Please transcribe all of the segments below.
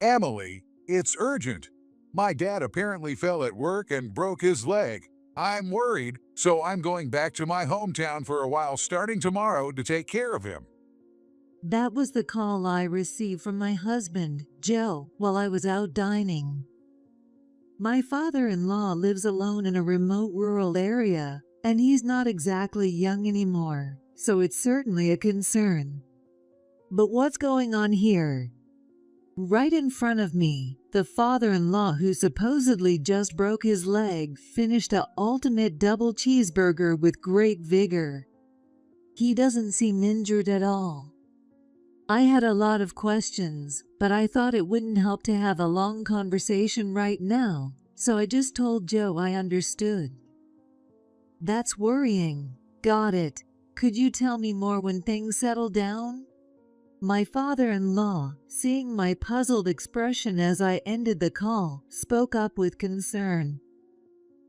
Emily, it's urgent. My dad apparently fell at work and broke his leg. I'm worried, so I'm going back to my hometown for a while starting tomorrow to take care of him. That was the call I received from my husband, Joe, while I was out dining. My father-in-law lives alone in a remote rural area, and he's not exactly young anymore, so it's certainly a concern. But what's going on here? Right in front of me, the father-in-law who supposedly just broke his leg finished the ultimate double cheeseburger with great vigor. He doesn't seem injured at all. I had a lot of questions, but I thought it wouldn't help to have a long conversation right now, so I just told Joe I understood. That's worrying. Got it. Could you tell me more when things settle down? My father-in-law, seeing my puzzled expression as I ended the call, spoke up with concern.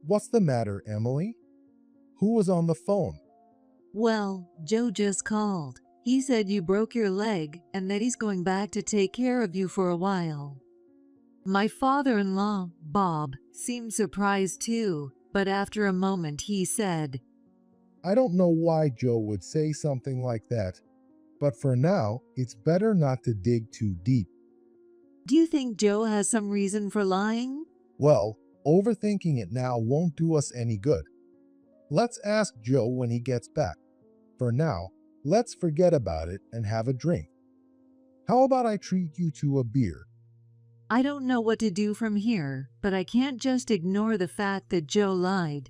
What's the matter, Emily? Who was on the phone? Well, Joe just called. He said you broke your leg and that he's going back to take care of you for a while. My father-in-law, Bob, seemed surprised too, but after a moment he said, I don't know why Joe would say something like that, but for now, it's better not to dig too deep. Do you think Joe has some reason for lying? Well, overthinking it now won't do us any good. Let's ask Joe when he gets back. For now, let's forget about it and have a drink. How about I treat you to a beer? I don't know what to do from here, but I can't just ignore the fact that Joe lied.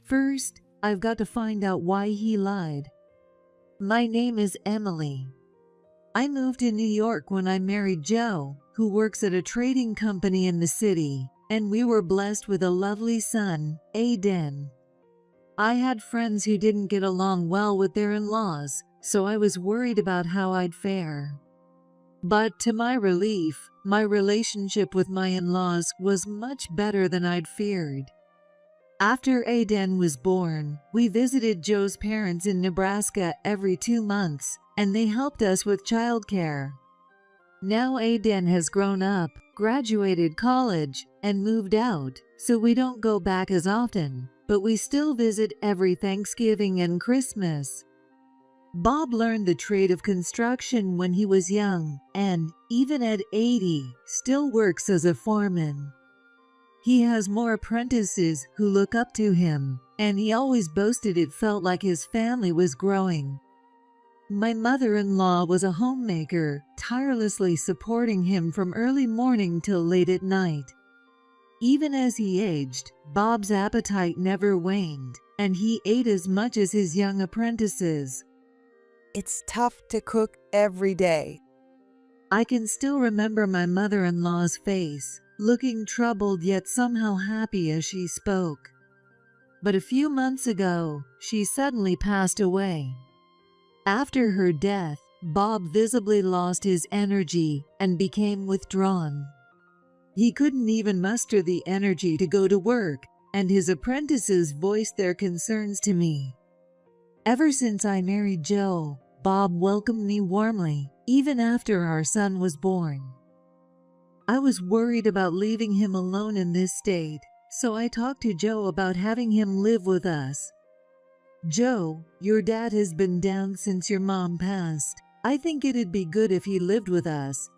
First, I've got to find out why he lied. My name is Emily. I moved to New York when I married Joe, who works at a trading company in the city, and we were blessed with a lovely son, Aiden. I had friends who didn't get along well with their in-laws, so I was worried about how I'd fare. But to my relief, my relationship with my in-laws was much better than I'd feared. After Aiden was born, we visited Joe's parents in Nebraska every 2 months, and they helped us with childcare. Now Aiden has grown up, graduated college, and moved out, so we don't go back as often, but we still visit every Thanksgiving and Christmas. Bob learned the trade of construction when he was young, and, even at 80, still works as a foreman. He has more apprentices who look up to him, and he always boasted it felt like his family was growing. My mother-in-law was a homemaker, tirelessly supporting him from early morning till late at night. Even as he aged, Bob's appetite never waned, and he ate as much as his young apprentices. It's tough to cook every day. I can still remember my mother-in-law's face, looking troubled yet somehow happy as she spoke. But a few months ago, she suddenly passed away. After her death, Bob visibly lost his energy and became withdrawn. He couldn't even muster the energy to go to work, and his apprentices voiced their concerns to me. Ever since I married Joe, Bob welcomed me warmly, even after our son was born. I was worried about leaving him alone in this state, so I talked to Joe about having him live with us. Joe, your dad has been down since your mom passed. I think it'd be good if he lived with us.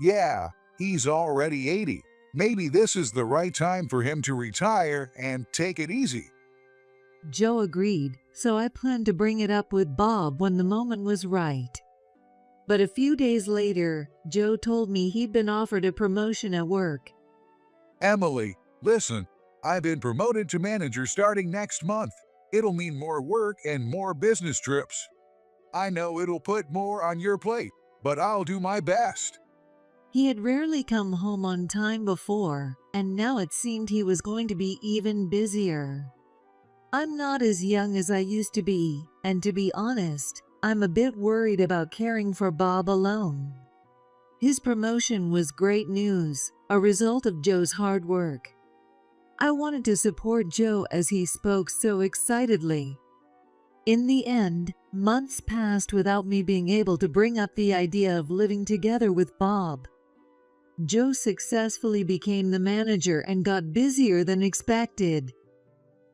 Yeah, he's already 80. Maybe this is the right time for him to retire and take it easy. Joe agreed, so I planned to bring it up with Bob when the moment was right. But a few days later, Joe told me he'd been offered a promotion at work. Emily, listen, I've been promoted to manager starting next month. It'll mean more work and more business trips. I know it'll put more on your plate, but I'll do my best. He had rarely come home on time before, and now it seemed he was going to be even busier. I'm not as young as I used to be, and to be honest, I'm a bit worried about caring for Bob alone. His promotion was great news, a result of Joe's hard work. I wanted to support Joe as he spoke so excitedly. In the end, months passed without me being able to bring up the idea of living together with Bob. Joe successfully became the manager and got busier than expected.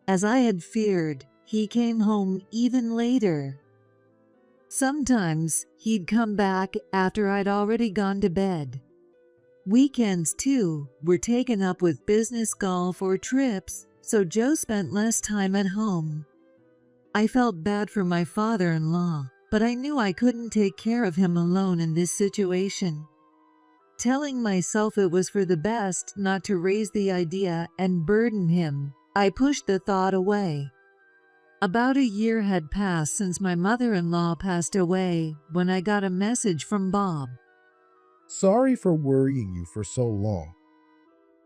As I had feared, he came home even later. Sometimes he'd come back after I'd already gone to bed. Weekends, too, were taken up with business golf or trips, so Joe spent less time at home. I felt bad for my father-in-law, but I knew I couldn't take care of him alone in this situation. Telling myself it was for the best not to raise the idea and burden him, I pushed the thought away. About a year had passed since my mother-in-law passed away when I got a message from Bob. Sorry for worrying you for so long.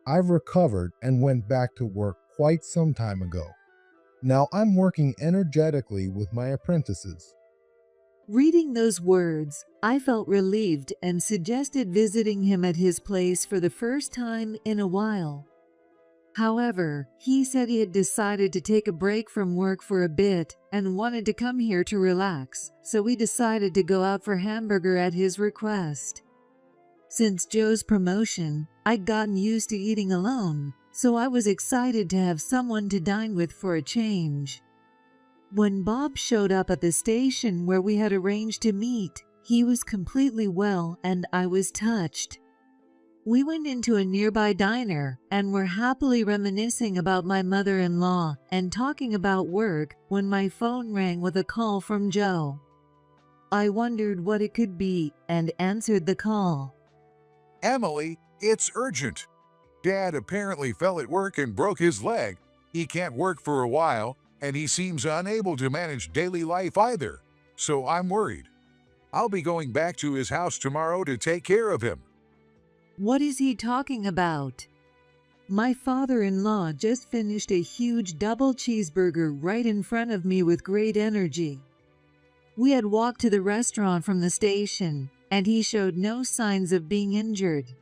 I've recovered and went back to work quite some time ago. Now I'm working energetically with my apprentices. Reading those words, I felt relieved and suggested visiting him at his place for the first time in a while. However, he said he had decided to take a break from work for a bit and wanted to come here to relax, so we decided to go out for hamburger at his request. Since Joe's promotion, I'd gotten used to eating alone, so I was excited to have someone to dine with for a change. When Bob showed up at the station where we had arranged to meet, he was completely well and I was touched. We went into a nearby diner and were happily reminiscing about my mother-in-law and talking about work when my phone rang with a call from Joe. I wondered what it could be and answered the call. Emily, it's urgent. Dad apparently fell at work and broke his leg. He can't work for a while, and he seems unable to manage daily life either, so I'm worried. I'll be going back to his house tomorrow to take care of him. What is he talking about? My father-in-law just finished a huge double cheeseburger right in front of me with great energy. We had walked to the restaurant from the station, and he showed no signs of being injured.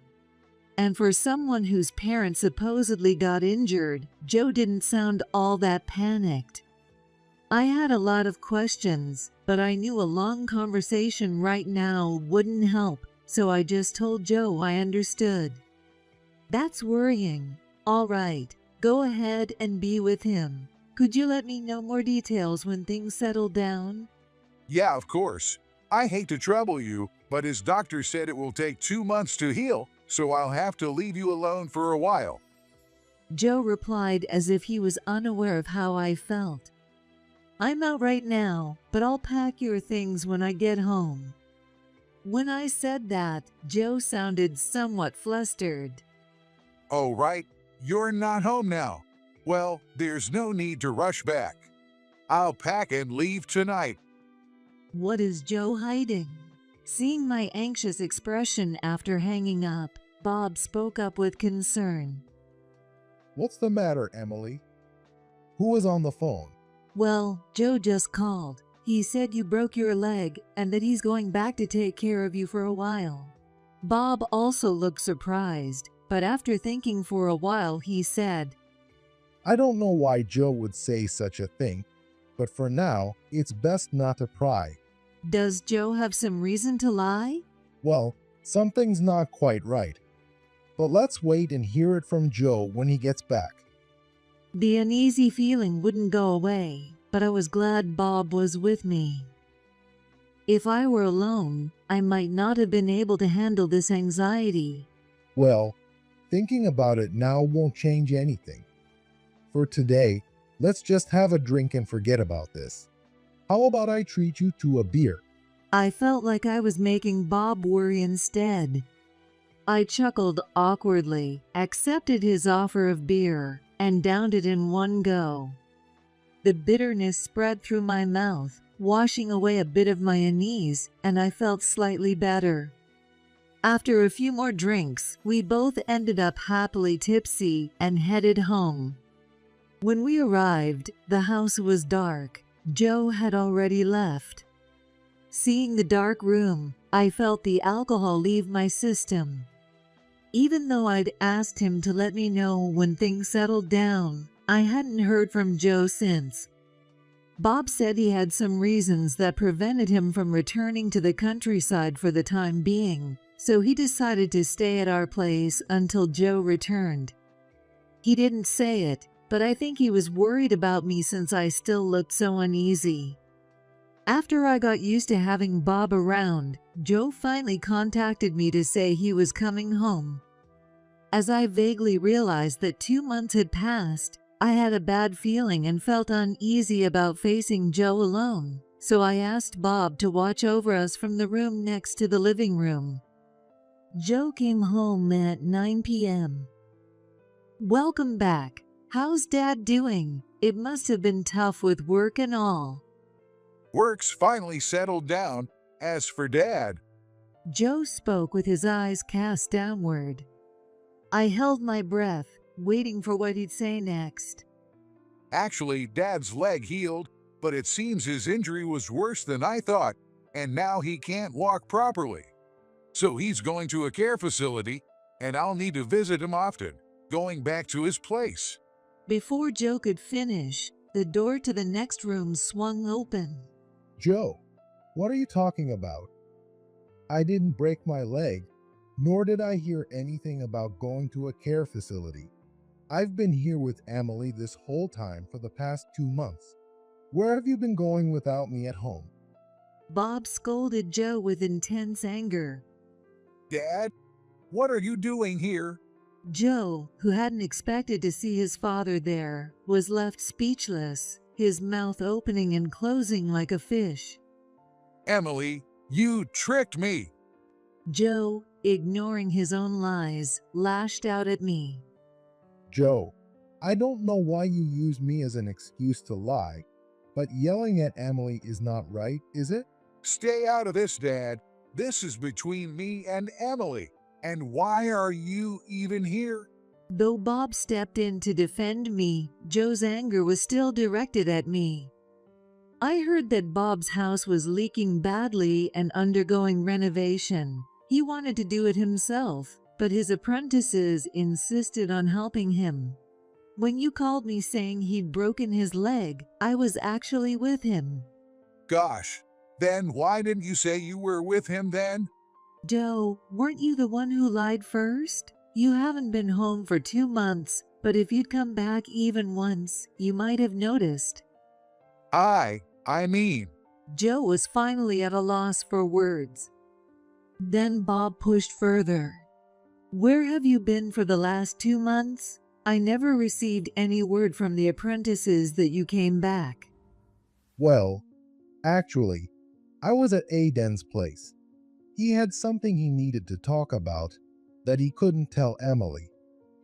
And for someone whose parents supposedly got injured, Joe didn't sound all that panicked. I had a lot of questions, but I knew a long conversation right now wouldn't help, so I just told Joe I understood. That's worrying. All right, go ahead and be with him. Could you let me know more details when things settle down? Yeah, of course. I hate to trouble you, but his doctor said it will take 2 months to heal, so I'll have to leave you alone for a while. Joe replied as if he was unaware of how I felt. I'm out right now, but I'll pack your things when I get home. When I said that, Joe sounded somewhat flustered. Oh, right, you're not home now. Well, there's no need to rush back. I'll pack and leave tonight. What is Joe hiding? Seeing my anxious expression after hanging up, Bob spoke up with concern. What's the matter, Emily? Who is on the phone? Well, Joe just called. He said you broke your leg and that he's going back to take care of you for a while. Bob also looked surprised, but after thinking for a while, he said, I don't know why Joe would say such a thing, but for now, it's best not to pry. Does Joe have some reason to lie? Well, something's not quite right. But let's wait and hear it from Joe when he gets back. The uneasy feeling wouldn't go away, but I was glad Bob was with me. If I were alone, I might not have been able to handle this anxiety. Well, thinking about it now won't change anything. For today, let's just have a drink and forget about this. How about I treat you to a beer? I felt like I was making Bob worry instead. I chuckled awkwardly, accepted his offer of beer, and downed it in one go. The bitterness spread through my mouth, washing away a bit of my unease, and I felt slightly better. After a few more drinks, we both ended up happily tipsy and headed home. When we arrived, the house was dark. Joe had already left. Seeing the dark room, I felt the alcohol leave my system. Even though I'd asked him to let me know when things settled down, I hadn't heard from Joe since. Bob said he had some reasons that prevented him from returning to the countryside for the time being, so he decided to stay at our place until Joe returned. He didn't say it, but I think he was worried about me since I still looked so uneasy. After I got used to having Bob around, Joe finally contacted me to say he was coming home. As I vaguely realized that 2 months had passed, I had a bad feeling and felt uneasy about facing Joe alone, so I asked Bob to watch over us from the room next to the living room. Joe came home at 9 p.m. "Welcome back. How's Dad doing? It must have been tough with work and all." Work's finally settled down. As for Dad, Joe spoke with his eyes cast downward. I held my breath, waiting for what he'd say next. actually, Dad's leg healed, but it seems his injury was worse than I thought, and now he can't walk properly. So he's going to a care facility, and I'll need to visit him often, going back to his place. Before Joe could finish, the door to the next room swung open. Joe, what are you talking about? I didn't break my leg, nor did I hear anything about going to a care facility. I've been here with Emily this whole time for the past 2 months. Where have you been going without me at home? Bob scolded Joe with intense anger. Dad, what are you doing here? Joe, who hadn't expected to see his father there, was left speechless, his mouth opening and closing like a fish. Emily, you tricked me. Joe, ignoring his own lies, lashed out at me. Joe, I don't know why you use me as an excuse to lie, but yelling at Emily is not right, is it? Stay out of this, Dad. This is between me and Emily. And why are you even here? Though Bob stepped in to defend me, Joe's anger was still directed at me. I heard that Bob's house was leaking badly and undergoing renovation. He wanted to do it himself, but his apprentices insisted on helping him. When you called me saying he'd broken his leg, I was actually with him. Gosh, then why didn't you say you were with him then? Joe, weren't you the one who lied first? You haven't been home for 2 months, but if you'd come back even once, you might have noticed. I mean, Joe was finally at a loss for words. Then Bob pushed further. Where have you been for the last 2 months? I never received any word from the apprentices that you came back. Well, actually, I was at Aiden's place. He had something he needed to talk about that he couldn't tell Emily.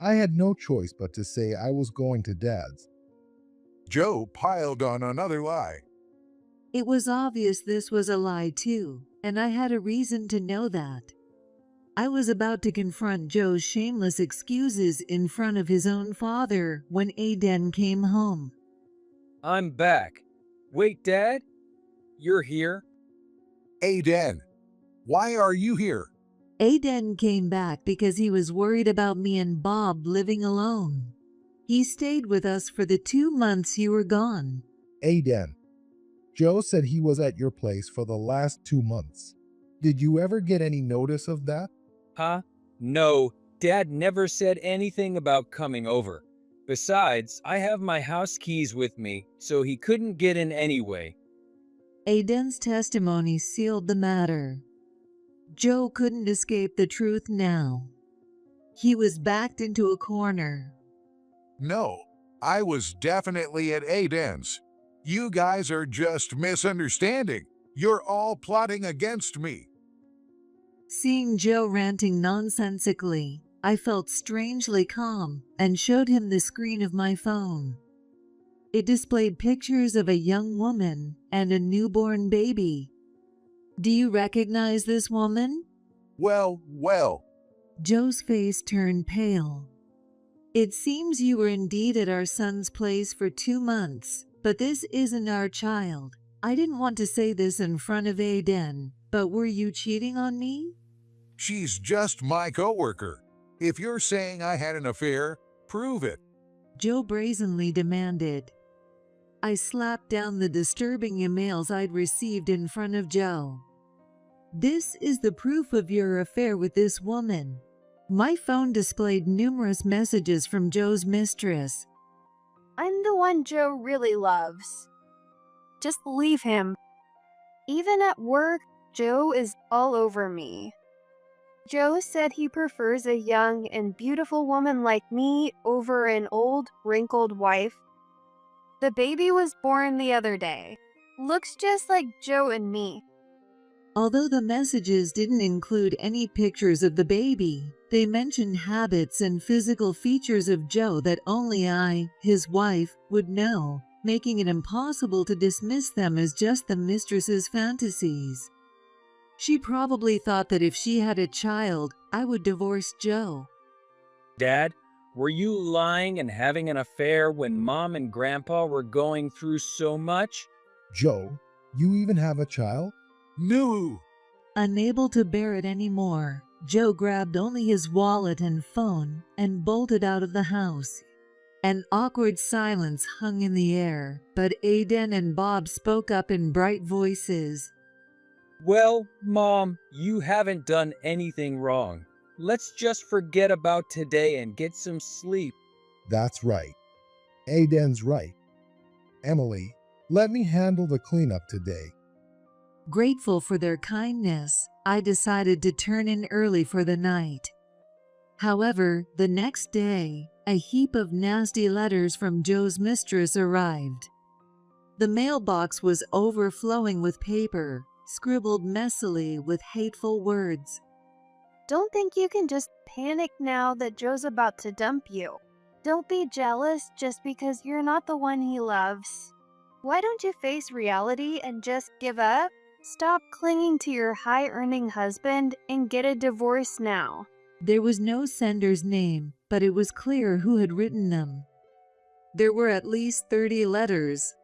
I had no choice but to say I was going to Dad's. Joe piled on another lie. It was obvious this was a lie too, and I had a reason to know that. I was about to confront Joe's shameless excuses in front of his own father when Aiden came home. I'm back. Wait, Dad? You're here? Aiden, why are you here? Aiden came back because he was worried about me and Bob living alone. He stayed with us for the 2 months you were gone. Aiden, Joe said he was at your place for the last 2 months. Did you ever get any notice of that? Huh? No, Dad never said anything about coming over. Besides, I have my house keys with me, so he couldn't get in anyway. Aiden's testimony sealed the matter. Joe couldn't escape the truth now. He was backed into a corner. No, I was definitely at Aiden's. You guys are just misunderstanding. You're all plotting against me. Seeing Joe ranting nonsensically, I felt strangely calm and showed him the screen of my phone. It displayed pictures of a young woman and a newborn baby. Do you recognize this woman? Well, Joe's face turned pale. It seems you were indeed at our son's place for 2 months, but this isn't our child. I didn't want to say this in front of Aiden, but were you cheating on me? she's just my coworker. If you're saying I had an affair, prove it. Joe brazenly demanded. I slapped down the disturbing emails I'd received in front of Joe. This is the proof of your affair with this woman. My phone displayed numerous messages from Joe's mistress. I'm the one Joe really loves. Just leave him. Even at work, Joe is all over me. Joe said he prefers a young and beautiful woman like me over an old, wrinkled wife. The baby was born the other day. Looks just like Joe and me. Although the messages didn't include any pictures of the baby, they mentioned habits and physical features of Joe that only I, his wife, would know, making it impossible to dismiss them as just the mistress's fantasies. She probably thought that if she had a child, I would divorce Joe. Dad, were you lying and having an affair when Mom and Grandpa were going through so much? Joe, you even have a child? No. Unable to bear it anymore, Joe grabbed only his wallet and phone and bolted out of the house. An awkward silence hung in the air, but Aiden and Bob spoke up in bright voices. Well, Mom, you haven't done anything wrong. Let's just forget about today and get some sleep. That's right. Aiden's right. Emily, let me handle the cleanup today. Grateful for their kindness, I decided to turn in early for the night. However, the next day, a heap of nasty letters from Joe's mistress arrived. The mailbox was overflowing with paper, scribbled messily with hateful words. Don't think you can just panic now that Joe's about to dump you. Don't be jealous just because you're not the one he loves. Why don't you face reality and just give up? Stop clinging to your high-earning husband and get a divorce now. There was no sender's name, but it was clear who had written them. There were at least 30 letters.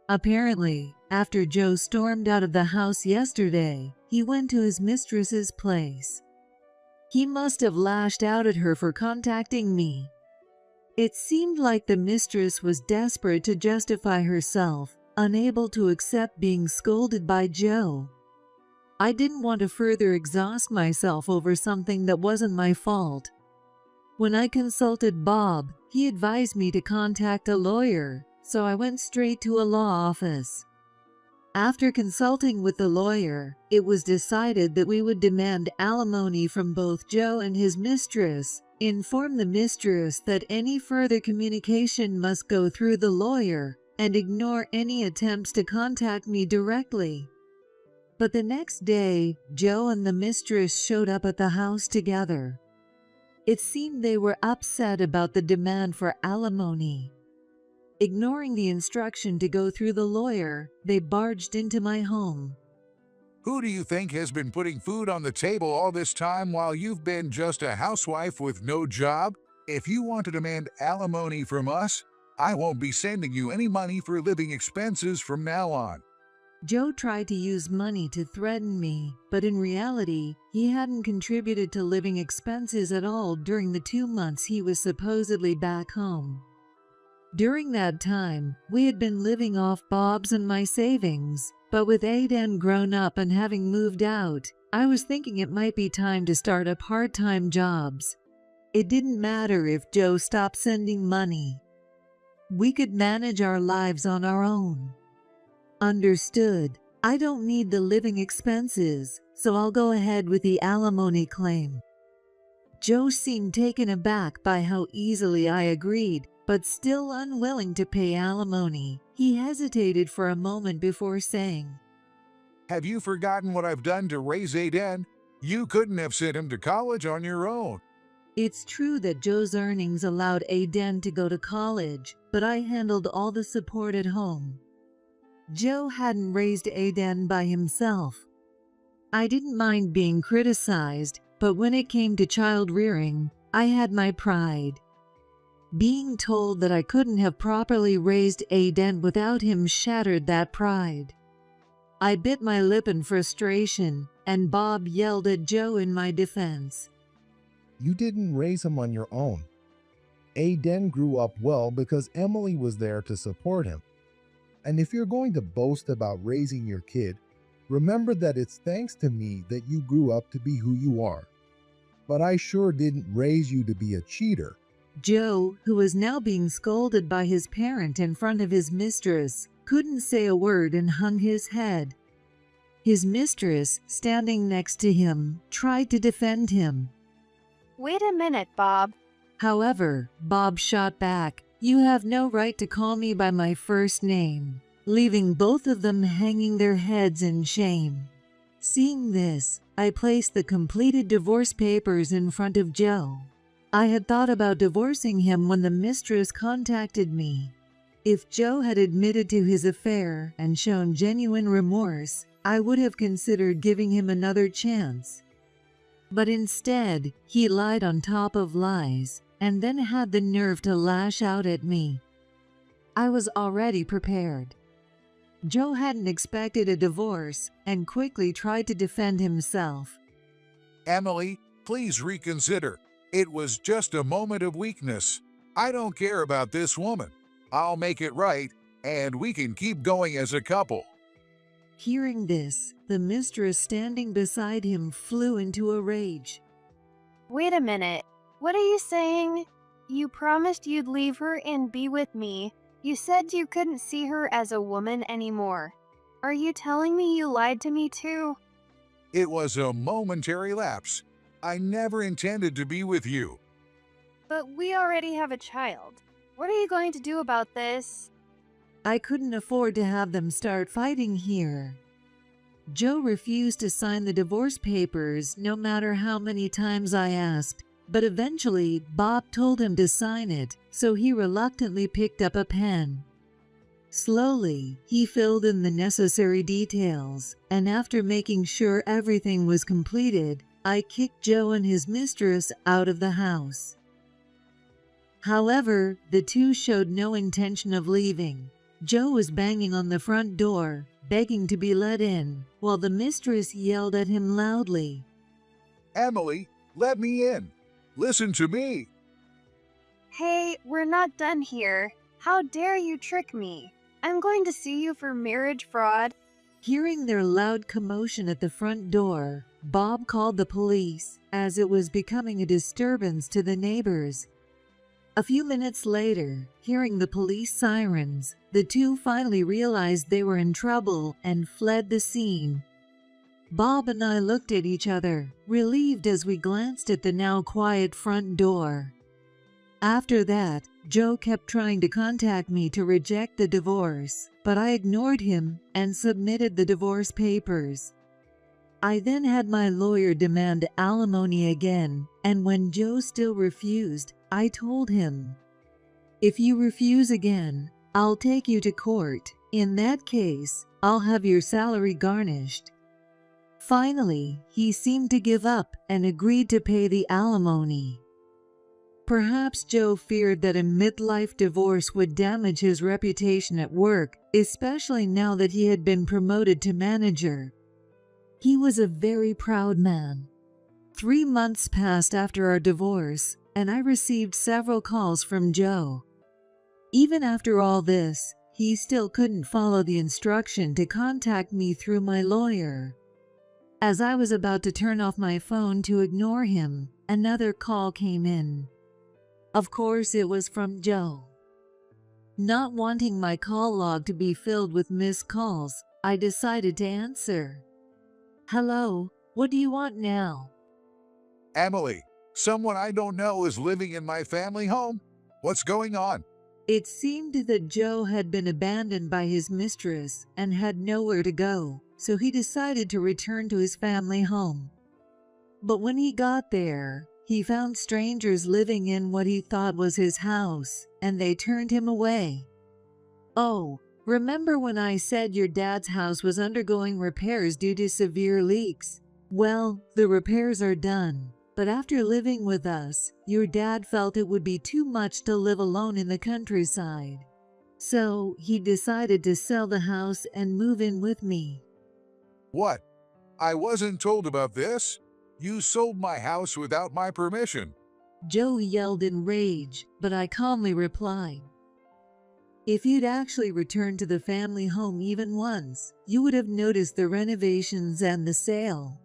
Apparently, after Joe stormed out of the house yesterday, he went to his mistress's place. He must have lashed out at her for contacting me. It seemed like the mistress was desperate to justify herself, unable to accept being scolded by Joe. I didn't want to further exhaust myself over something that wasn't my fault. When I consulted Bob, he advised me to contact a lawyer, so I went straight to a law office. After consulting with the lawyer, it was decided that we would demand alimony from both Joe and his mistress, inform the mistress that any further communication must go through the lawyer, and ignore any attempts to contact me directly. But the next day, Joe and the mistress showed up at the house together. It seemed they were upset about the demand for alimony. Ignoring the instruction to go through the lawyer, they barged into my home. Who do you think has been putting food on the table all this time while you've been just a housewife with no job? If you want to demand alimony from us, I won't be sending you any money for living expenses from now on. Joe tried to use money to threaten me, but in reality, he hadn't contributed to living expenses at all during the 2 months he was supposedly back home. During that time, we had been living off Bob's and my savings, but with Aiden grown up and having moved out, I was thinking it might be time to start up part-time jobs. It didn't matter if Joe stopped sending money. We could manage our lives on our own. Understood. I don't need the living expenses, so I'll go ahead with the alimony claim. Joe seemed taken aback by how easily I agreed, but still unwilling to pay alimony. He hesitated for a moment before saying, Have you forgotten what I've done to raise Aiden? You couldn't have sent him to college on your own. It's true that Joe's earnings allowed Aiden to go to college, but I handled all the support at home. Joe hadn't raised Aiden by himself. I didn't mind being criticized, but when it came to child rearing, I had my pride. Being told that I couldn't have properly raised Aiden without him shattered that pride. I bit my lip in frustration, and Bob yelled at Joe in my defense. You didn't raise him on your own. Aiden grew up well because Emily was there to support him. And if you're going to boast about raising your kid, Remember that it's thanks to me that you grew up to be who you are. But I sure didn't raise you to be a cheater. Joe, who was now being scolded by his parent in front of his mistress, couldn't say a word and hung his head. His mistress, standing next to him, tried to defend him. Wait a minute, Bob. However, Bob shot back, "You have no right to call me by my first name," leaving both of them hanging their heads in shame. Seeing this, I placed the completed divorce papers in front of Joe. I had thought about divorcing him when the mistress contacted me. If Joe had admitted to his affair and shown genuine remorse, I would have considered giving him another chance. But instead, he lied on top of lies, and then had the nerve to lash out at me. I was already prepared. Joe hadn't expected a divorce and quickly tried to defend himself. Emily, please reconsider. It was just a moment of weakness. I don't care about this woman. I'll make it right, and we can keep going as a couple. Hearing this, the mistress standing beside him flew into a rage. Wait a minute. What are you saying? You promised you'd leave her and be with me. You said you couldn't see her as a woman anymore. Are you telling me you lied to me too? It was a momentary lapse. I never intended to be with you. But we already have a child. What are you going to do about this? I couldn't afford to have them start fighting here. Joe refused to sign the divorce papers no matter how many times I asked, but eventually Bob told him to sign it, so he reluctantly picked up a pen. Slowly, he filled in the necessary details, and after making sure everything was completed, I kicked Joe and his mistress out of the house. However, the two showed no intention of leaving. Joe was banging on the front door, begging to be let in, while the mistress yelled at him loudly. Emily, let me in. Listen to me. Hey, we're not done here. How dare you trick me? I'm going to sue you for marriage fraud. Hearing their loud commotion at the front door, Bob called the police, as it was becoming a disturbance to the neighbors. A few minutes later, hearing the police sirens, the two finally realized they were in trouble and fled the scene. Bob and I looked at each other, relieved as we glanced at the now quiet front door. After that, Joe kept trying to contact me to reject the divorce, but I ignored him and submitted the divorce papers. I then had my lawyer demand alimony again, and when Joe still refused, I told him, "If you refuse again, I'll take you to court. In that case, I'll have your salary garnished." Finally, he seemed to give up and agreed to pay the alimony. Perhaps Joe feared that a midlife divorce would damage his reputation at work, especially now that he had been promoted to manager. He was a very proud man. 3 months passed after our divorce, and I received several calls from Joe. Even after all this, he still couldn't follow the instruction to contact me through my lawyer. As I was about to turn off my phone to ignore him, another call came in. Of course, it was from Joe. Not wanting my call log to be filled with missed calls, I decided to answer. "Hello, what do you want now?" Emily, someone I don't know is living in my family home. What's going on? It seemed that Joe had been abandoned by his mistress and had nowhere to go, so he decided to return to his family home. But when he got there, he found strangers living in what he thought was his house, and they turned him away. "Oh, remember when I said your dad's house was undergoing repairs due to severe leaks? Well, the repairs are done. But after living with us, your dad felt it would be too much to live alone in the countryside. So he decided to sell the house and move in with me." What? I wasn't told about this. You sold my house without my permission. Joe yelled in rage, but I calmly replied, If you'd actually returned to the family home even once, you would have noticed the renovations and the sale.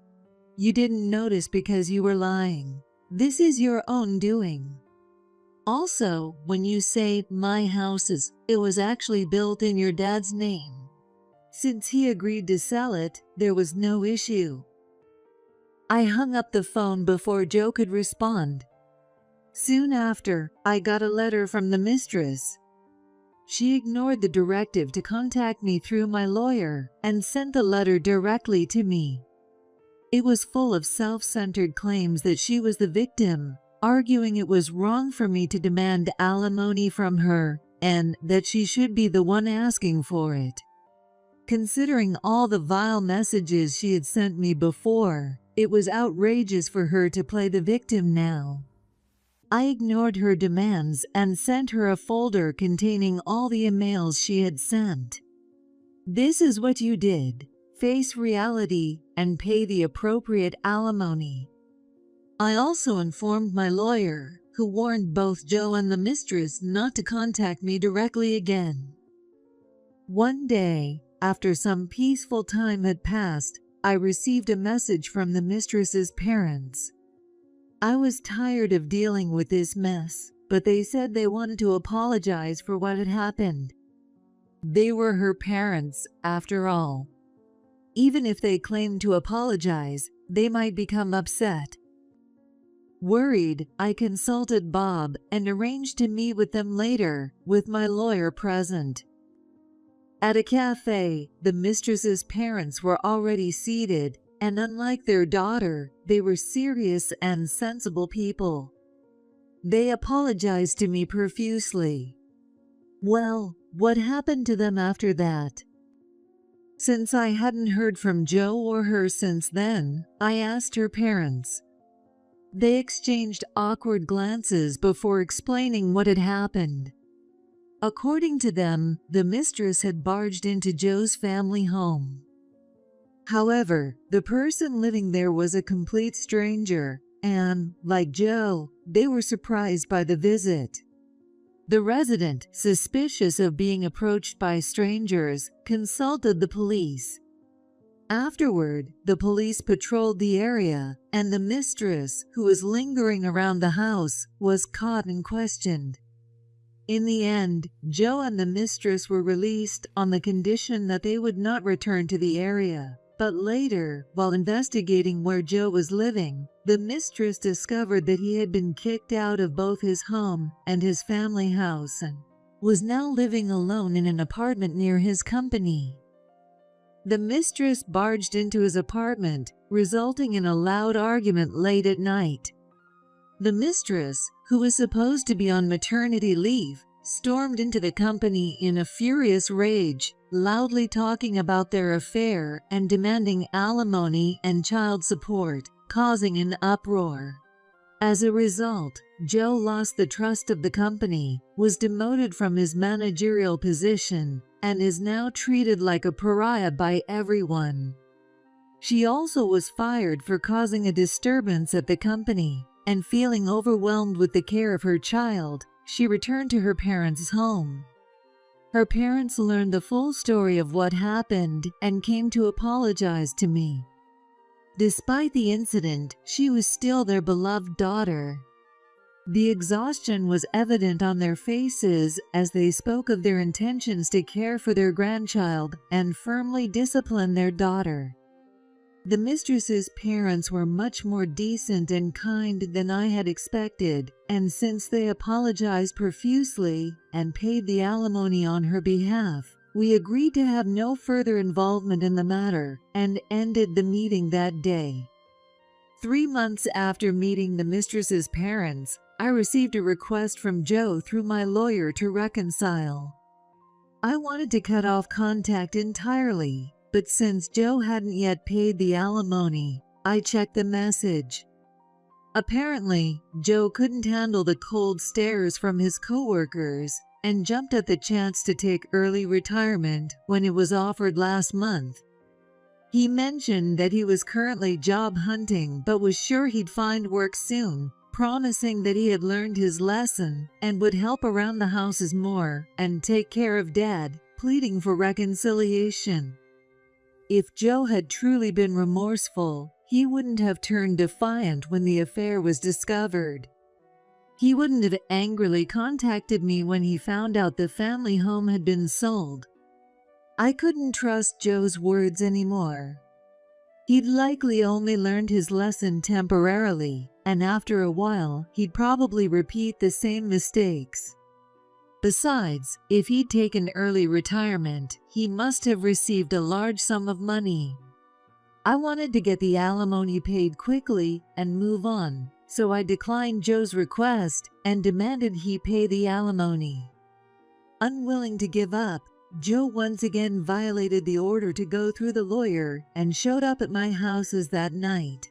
You didn't notice because you were lying. This is your own doing. Also, when you say, my house is, it was actually built in your dad's name. Since he agreed to sell it, there was no issue. I hung up the phone before Joe could respond. Soon after, I got a letter from the mistress. She ignored the directive to contact me through my lawyer and sent the letter directly to me. It was full of self-centered claims that she was the victim, arguing it was wrong for me to demand alimony from her and that she should be the one asking for it. Considering all the vile messages she had sent me before, it was outrageous for her to play the victim now. I ignored her demands and sent her a folder containing all the emails she had sent. This is what you did. Face reality and pay the appropriate alimony. I also informed my lawyer, who warned both Joe and the mistress not to contact me directly again. One day, after some peaceful time had passed, I received a message from the mistress's parents. I was tired of dealing with this mess, but they said they wanted to apologize for what had happened. They were her parents, after all. Even if they claimed to apologize, they might become upset. Worried, I consulted Bob and arranged to meet with them later, with my lawyer present. At a cafe, the mistress's parents were already seated, and unlike their daughter, they were serious and sensible people. They apologized to me profusely. Well, what happened to them after that? Since I hadn't heard from Joe or her since then, I asked her parents. They exchanged awkward glances before explaining what had happened. According to them, the mistress had barged into Joe's family home. However, the person living there was a complete stranger, and, like Joe, they were surprised by the visit. The resident, suspicious of being approached by strangers, consulted the police. Afterward, the police patrolled the area, and the mistress, who was lingering around the house, was caught and questioned. In the end, Joe and the mistress were released on the condition that they would not return to the area. But later, while investigating where Joe was living, the mistress discovered that he had been kicked out of both his home and his family house and was now living alone in an apartment near his company. The mistress barged into his apartment, resulting in a loud argument late at night. The mistress, who was supposed to be on maternity leave, stormed into the company in a furious rage, loudly talking about their affair and demanding alimony and child support, causing an uproar. As a result, Joe lost the trust of the company, was demoted from his managerial position, and is now treated like a pariah by everyone. She also was fired for causing a disturbance at the company, and feeling overwhelmed with the care of her child, she returned to her parents' home. Her parents learned the full story of what happened and came to apologize to me. Despite the incident, she was still their beloved daughter. The exhaustion was evident on their faces as they spoke of their intentions to care for their grandchild and firmly discipline their daughter. The mistress's parents were much more decent and kind than I had expected, and since they apologized profusely and paid the alimony on her behalf, we agreed to have no further involvement in the matter and ended the meeting that day. 3 months after meeting the mistress's parents, I received a request from Joe through my lawyer to reconcile. I wanted to cut off contact entirely, but since Joe hadn't yet paid the alimony, I checked the message. Apparently, Joe couldn't handle the cold stares from his coworkers and jumped at the chance to take early retirement when it was offered last month. He mentioned that he was currently job hunting but was sure he'd find work soon, promising that he had learned his lesson and would help around the houses more and take care of Dad, pleading for reconciliation. If Joe had truly been remorseful, he wouldn't have turned defiant when the affair was discovered. He wouldn't have angrily contacted me when he found out the family home had been sold. I couldn't trust Joe's words anymore. He'd likely only learned his lesson temporarily, and after a while, he'd probably repeat the same mistakes. Besides, if he'd taken early retirement, he must have received a large sum of money. I wanted to get the alimony paid quickly and move on, so I declined Joe's request and demanded he pay the alimony. Unwilling to give up, Joe once again violated the order to go through the lawyer and showed up at my houses that night.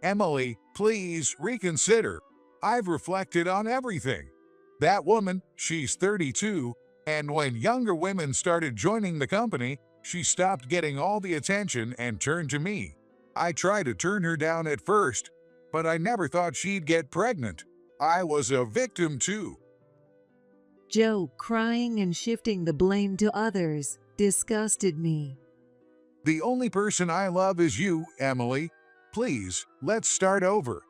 Emily, please reconsider. I've reflected on everything. That woman, she's 32, and when younger women started joining the company, she stopped getting all the attention and turned to me. I tried to turn her down at first, but I never thought she'd get pregnant. I was a victim too. Joe, crying and shifting the blame to others, disgusted me. The only person I love is you, Emily. Please, let's start over.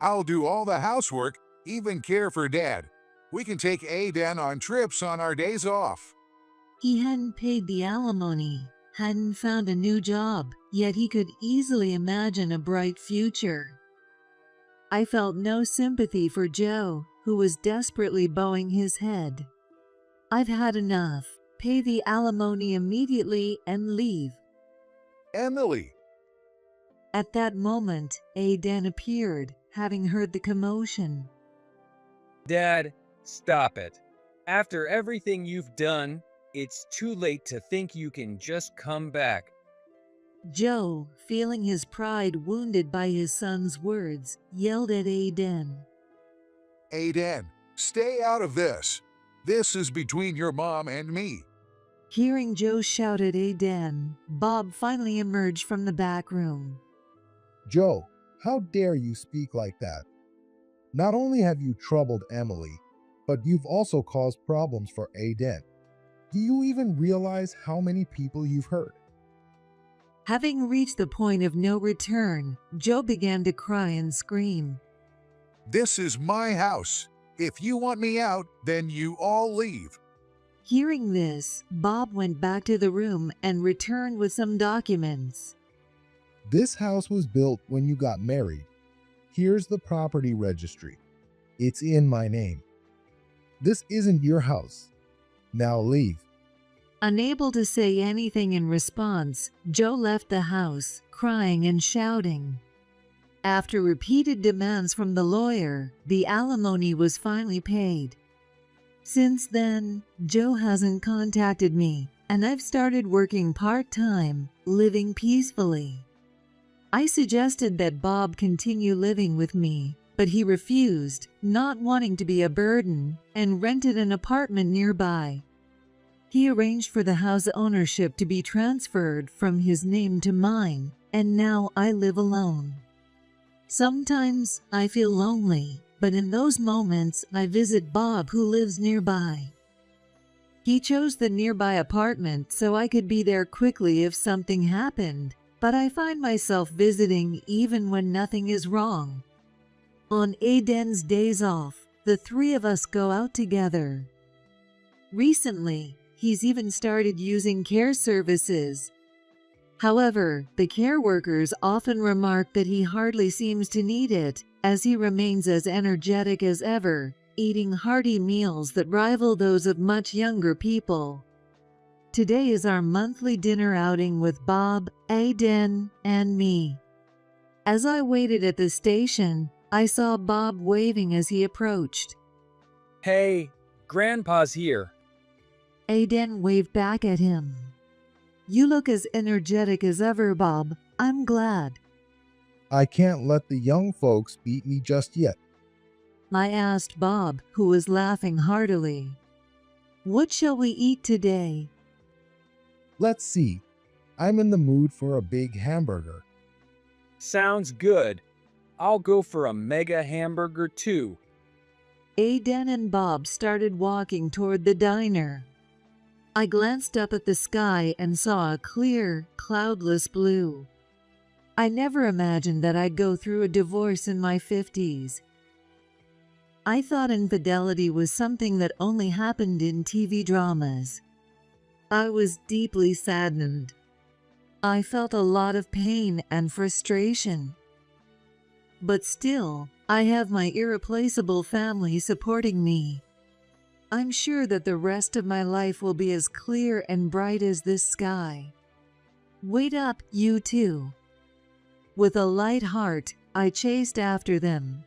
I'll do all the housework, even care for Dad. We can take Aiden on trips on our days off. He hadn't paid the alimony, hadn't found a new job, yet he could easily imagine a bright future. I felt no sympathy for Joe, who was desperately bowing his head. I've had enough. Pay the alimony immediately and leave. Emily. At that moment, Aiden appeared, having heard the commotion. Dad, stop it. After everything you've done, it's too late to think you can just come back. Joe, feeling his pride wounded by his son's words, yelled at Aiden. Aiden, stay out of this. This is between your mom and me. Hearing Joe shout at Aiden, Bob finally emerged from the back room. Joe, how dare you speak like that? Not only have you troubled Emily, but you've also caused problems for Aiden. Do you even realize how many people you've hurt? Having reached the point of no return, Joe began to cry and scream. This is my house. If you want me out, then you all leave. Hearing this, Bob went back to the room and returned with some documents. This house was built when you got married. Here's the property registry. It's in my name. This isn't your house. Now leave. Unable to say anything in response, Joe left the house, crying and shouting. After repeated demands from the lawyer, the alimony was finally paid. Since then, Joe hasn't contacted me, and I've started working part-time, living peacefully. I suggested that Bob continue living with me, but he refused, not wanting to be a burden, and rented an apartment nearby. He arranged for the house ownership to be transferred from his name to mine, and now I live alone. Sometimes I feel lonely, but in those moments I visit Bob, who lives nearby. He chose the nearby apartment so I could be there quickly if something happened, but I find myself visiting even when nothing is wrong. On Aiden's days off, the three of us go out together. Recently, he's even started using care services. However, the care workers often remark that he hardly seems to need it, as he remains as energetic as ever, eating hearty meals that rival those of much younger people. Today is our monthly dinner outing with Bob, Aiden, and me. As I waited at the station, I saw Bob waving as he approached. Hey, Grandpa's here. Aiden waved back at him. You look as energetic as ever, Bob. I'm glad. I can't let the young folks beat me just yet. I asked Bob, who was laughing heartily. What shall we eat today? Let's see. I'm in the mood for a big hamburger. Sounds good. I'll go for a mega hamburger too. Aiden and Bob started walking toward the diner. I glanced up at the sky and saw a clear, cloudless blue. I never imagined that I'd go through a divorce in my 50s. I thought infidelity was something that only happened in TV dramas. I was deeply saddened. I felt a lot of pain and frustration. But still, I have my irreplaceable family supporting me. I'm sure that the rest of my life will be as clear and bright as this sky. Wait up, you two. With a light heart, I chased after them.